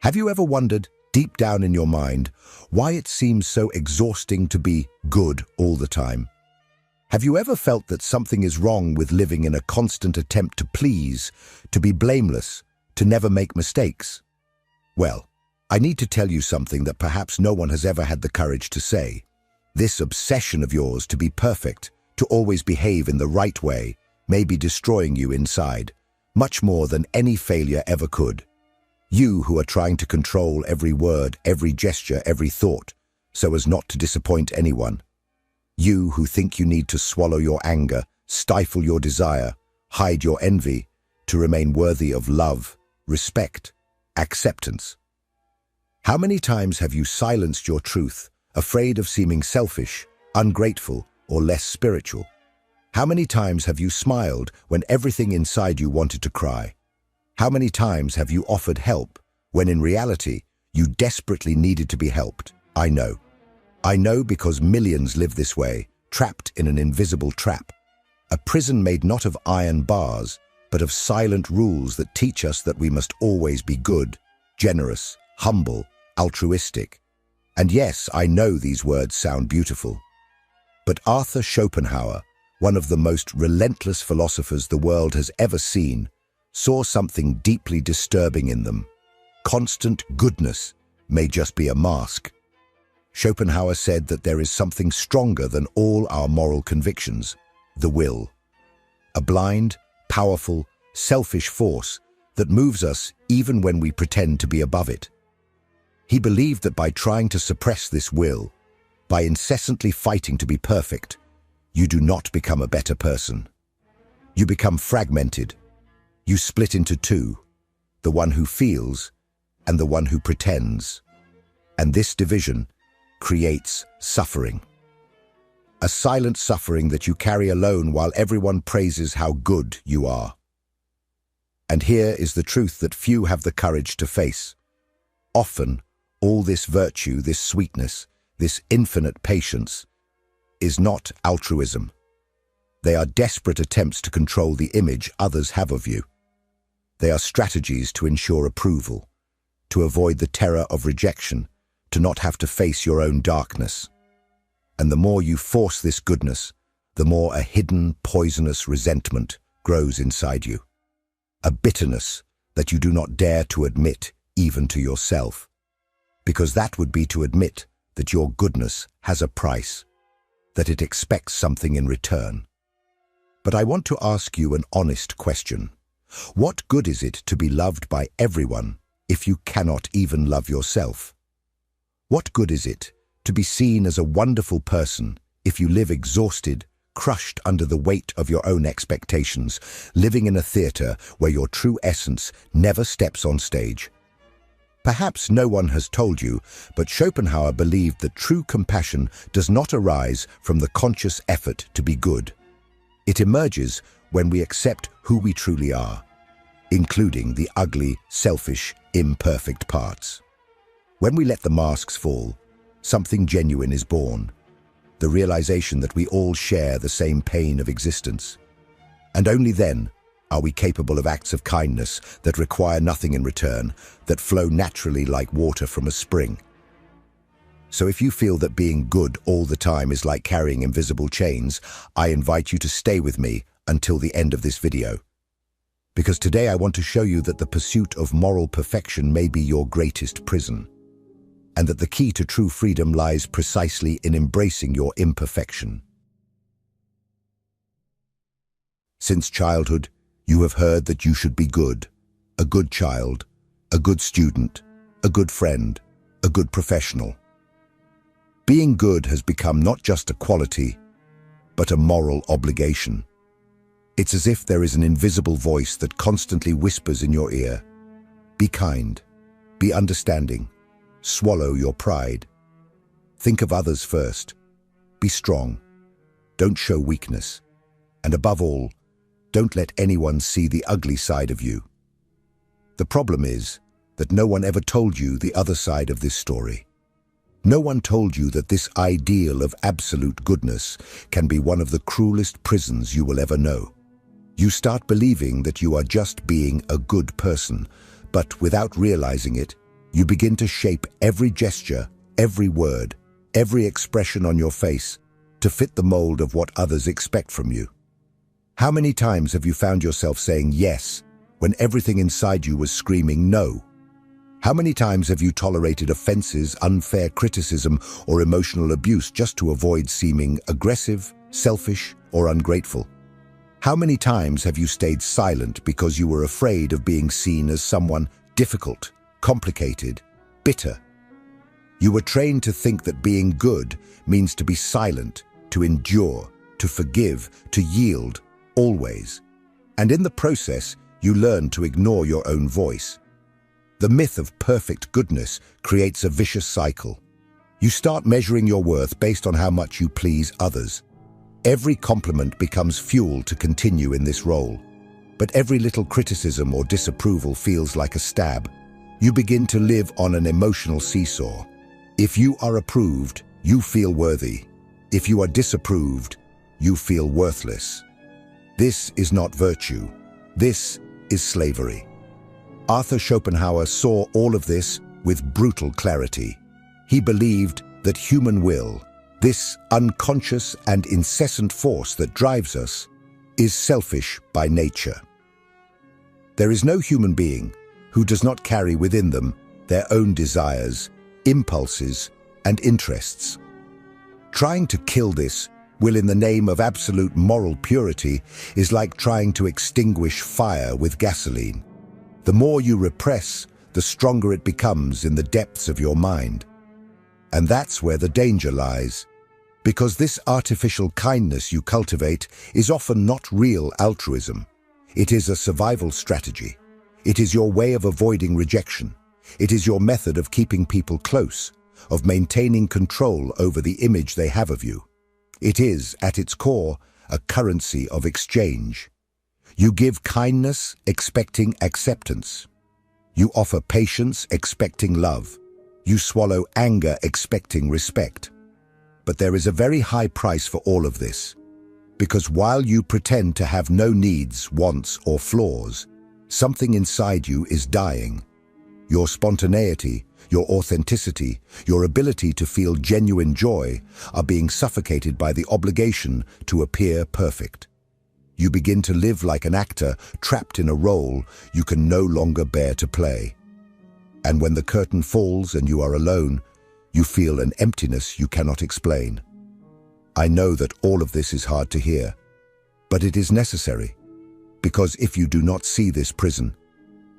Have you ever wondered, deep down in your mind, why it seems so exhausting to be good all the time? Have you ever felt that something is wrong with living in a constant attempt to please, to be blameless, to never make mistakes? Well, I need to tell you something that perhaps no one has ever had the courage to say. This obsession of yours to be perfect, to always behave in the right way, may be destroying you inside, much more than any failure ever could. You who are trying to control every word, every gesture, every thought, so as not to disappoint anyone. You who think you need to swallow your anger, stifle your desire, hide your envy, to remain worthy of love, respect, acceptance. How many times have you silenced your truth, afraid of seeming selfish, ungrateful, or less spiritual? How many times have you smiled when everything inside you wanted to cry? How many times have you offered help when in reality you desperately needed to be helped? I know. I know because millions live this way, trapped in an invisible trap. A prison made not of iron bars, but of silent rules that teach us that we must always be good, generous, humble, altruistic. And yes, I know these words sound beautiful. But Arthur Schopenhauer, one of the most relentless philosophers the world has ever seen, saw something deeply disturbing in them. Constant goodness may just be a mask. Schopenhauer said that there is something stronger than all our moral convictions, the will. A blind, powerful, selfish force that moves us even when we pretend to be above it. He believed that by trying to suppress this will, by incessantly fighting to be perfect, you do not become a better person. You become fragmented. You split into two, the one who feels and the one who pretends. And this division creates suffering. A silent suffering that you carry alone while everyone praises how good you are. And here is the truth that few have the courage to face. Often, all this virtue, this sweetness, this infinite patience, is not altruism. They are desperate attempts to control the image others have of you. They are strategies to ensure approval, to avoid the terror of rejection, to not have to face your own darkness. And the more you force this goodness, the more a hidden, poisonous resentment grows inside you. A bitterness that you do not dare to admit even to yourself, because that would be to admit that your goodness has a price, that it expects something in return. But I want to ask you an honest question. What good is it to be loved by everyone if you cannot even love yourself? What good is it to be seen as a wonderful person if you live exhausted, crushed under the weight of your own expectations, living in a theater where your true essence never steps on stage? Perhaps no one has told you, but Schopenhauer believed that true compassion does not arise from the conscious effort to be good. It emerges when we accept who we truly are, including the ugly, selfish, imperfect parts. When we let the masks fall, something genuine is born. The realization that we all share the same pain of existence. And only then are we capable of acts of kindness that require nothing in return, that flow naturally like water from a spring. So if you feel that being good all the time is like carrying invisible chains, I invite you to stay with me until the end of this video. Because today I want to show you that the pursuit of moral perfection may be your greatest prison, and that the key to true freedom lies precisely in embracing your imperfection. Since childhood, you have heard that you should be good, a good child, a good student, a good friend, a good professional. Being good has become not just a quality, but a moral obligation. It's as if there is an invisible voice that constantly whispers in your ear, "Be kind, be understanding, swallow your pride. Think of others first. Be strong. Don't show weakness. And above all, don't let anyone see the ugly side of you." The problem is that no one ever told you the other side of this story. No one told you that this ideal of absolute goodness can be one of the cruelest prisons you will ever know. You start believing that you are just being a good person, but without realizing it, You begin to shape every gesture, every word, every expression on your face to fit the mold of what others expect from you. How many times have you found yourself saying yes when everything inside you was screaming no? How many times have you tolerated offenses, unfair criticism, or emotional abuse just to avoid seeming aggressive, selfish, or ungrateful? How many times have you stayed silent because you were afraid of being seen as someone difficult, complicated, bitter? You were trained to think that being good means to be silent, to endure, to forgive, to yield, always. And in the process, you learn to ignore your own voice. The myth of perfect goodness creates a vicious cycle. You start measuring your worth based on how much you please others. Every compliment becomes fuel to continue in this role. But every little criticism or disapproval feels like a stab. You begin to live on an emotional seesaw. If you are approved, you feel worthy. If you are disapproved, you feel worthless. This is not virtue. This is slavery. Arthur Schopenhauer saw all of this with brutal clarity. He believed that human will, this unconscious and incessant force that drives us, is selfish by nature. There is no human being who does not carry within them their own desires, impulses, and interests. Trying to kill this will in the name of absolute moral purity is like trying to extinguish fire with gasoline. The more you repress, the stronger it becomes in the depths of your mind. And that's where the danger lies, because this artificial kindness you cultivate is often not real altruism. It is a survival strategy. It is your way of avoiding rejection. It is your method of keeping people close, of maintaining control over the image they have of you. It is, at its core, a currency of exchange. You give kindness, expecting acceptance. You offer patience, expecting love. You swallow anger, expecting respect. But there is a very high price for all of this, because while you pretend to have no needs, wants, or flaws, something inside you is dying. Your spontaneity, your authenticity, your ability to feel genuine joy are being suffocated by the obligation to appear perfect. You begin to live like an actor trapped in a role you can no longer bear to play. And when the curtain falls and you are alone, you feel an emptiness you cannot explain. I know that all of this is hard to hear, but it is necessary, because if you do not see this prison,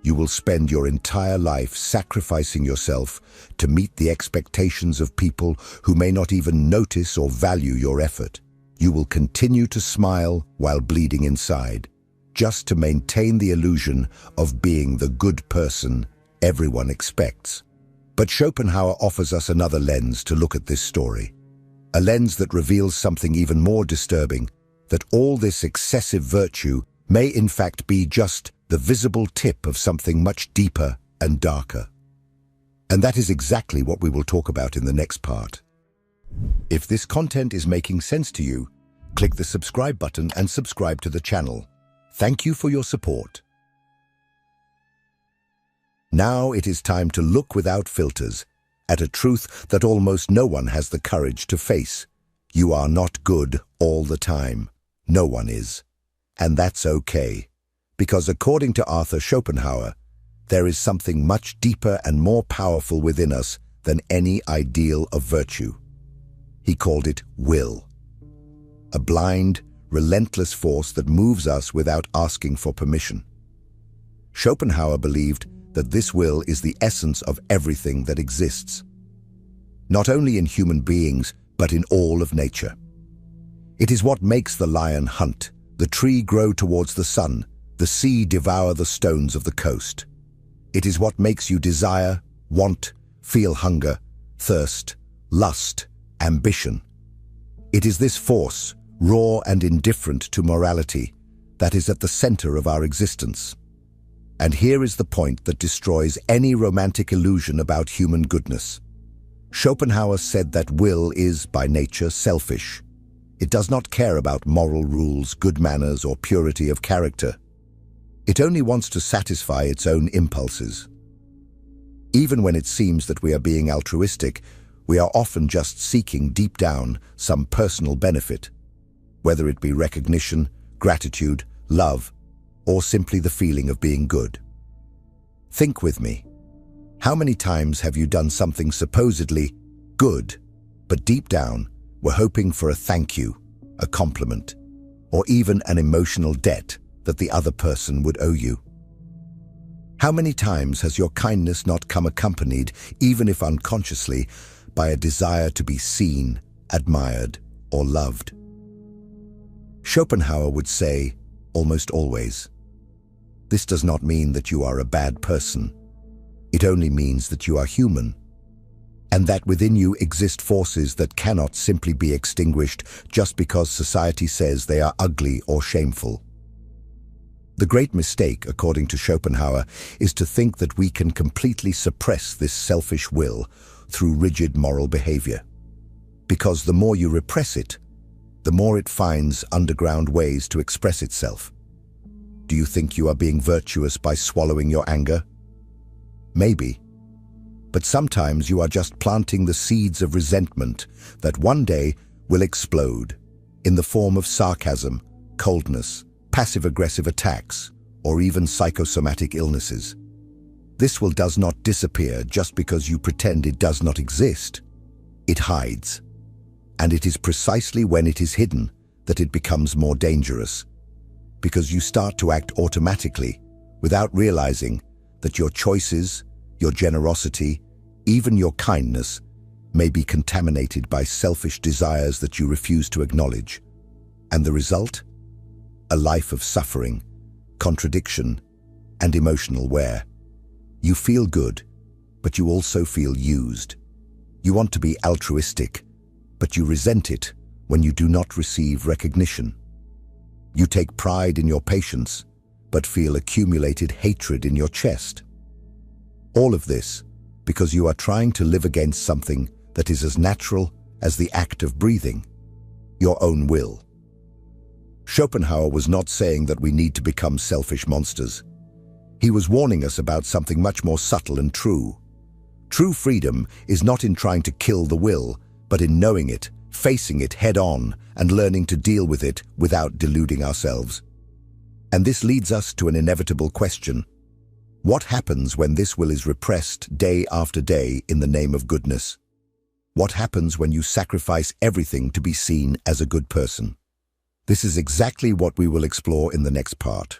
you will spend your entire life sacrificing yourself to meet the expectations of people who may not even notice or value your effort. You will continue to smile while bleeding inside, just to maintain the illusion of being the good person everyone expects. But Schopenhauer offers us another lens to look at this story, a lens that reveals something even more disturbing, that all this excessive virtue may in fact be just the visible tip of something much deeper and darker. And that is exactly what we will talk about in the next part. If this content is making sense to you, click the subscribe button and subscribe to the channel. Thank you for your support. Now it is time to look without filters at a truth that almost no one has the courage to face. You are not good all the time. No one is. And that's okay, because according to Arthur Schopenhauer, there is something much deeper and more powerful within us than any ideal of virtue. He called it will. A blind, relentless force that moves us without asking for permission. Schopenhauer believed that this will is the essence of everything that exists, not only in human beings, but in all of nature. It is what makes the lion hunt, the tree grow towards the sun, the sea devour the stones of the coast. It is what makes you desire, want, feel hunger, thirst, lust, ambition. It is this force, raw and indifferent to morality, that is at the center of our existence. And here is the point that destroys any romantic illusion about human goodness. Schopenhauer said that will is, by nature, selfish. It does not care about moral rules, good manners, or purity of character. It only wants to satisfy its own impulses. Even when it seems that we are being altruistic, we are often just seeking deep down some personal benefit, whether it be recognition, gratitude, love, or simply the feeling of being good. Think with me. How many times have you done something supposedly good, but deep down were hoping for a thank you, a compliment, or even an emotional debt that the other person would owe you? How many times has your kindness not come accompanied, even if unconsciously, by a desire to be seen, admired, or loved? Schopenhauer would say, almost always. This does not mean that you are a bad person. It only means that you are human, and that within you exist forces that cannot simply be extinguished just because society says they are ugly or shameful. The great mistake, according to Schopenhauer, is to think that we can completely suppress this selfish will through rigid moral behavior. Because the more you repress it, the more it finds underground ways to express itself. Do you think you are being virtuous by swallowing your anger? Maybe. But sometimes you are just planting the seeds of resentment that one day will explode in the form of sarcasm, coldness, passive-aggressive attacks, or even psychosomatic illnesses. This will does not disappear just because you pretend it does not exist. It hides. And it is precisely when it is hidden that it becomes more dangerous, because you start to act automatically without realizing that your choices, your generosity, even your kindness may be contaminated by selfish desires that you refuse to acknowledge. And the result? A life of suffering, contradiction, and emotional wear. You feel good, but you also feel used. You want to be altruistic, but you resent it when you do not receive recognition. You take pride in your patience, but feel accumulated hatred in your chest. All of this because you are trying to live against something that is as natural as the act of breathing, your own will. Schopenhauer was not saying that we need to become selfish monsters. He was warning us about something much more subtle and true. True freedom is not in trying to kill the will, but in knowing it, facing it head-on, and learning to deal with it without deluding ourselves. And this leads us to an inevitable question. What happens when this will is repressed day after day in the name of goodness? What happens when you sacrifice everything to be seen as a good person? This is exactly what we will explore in the next part.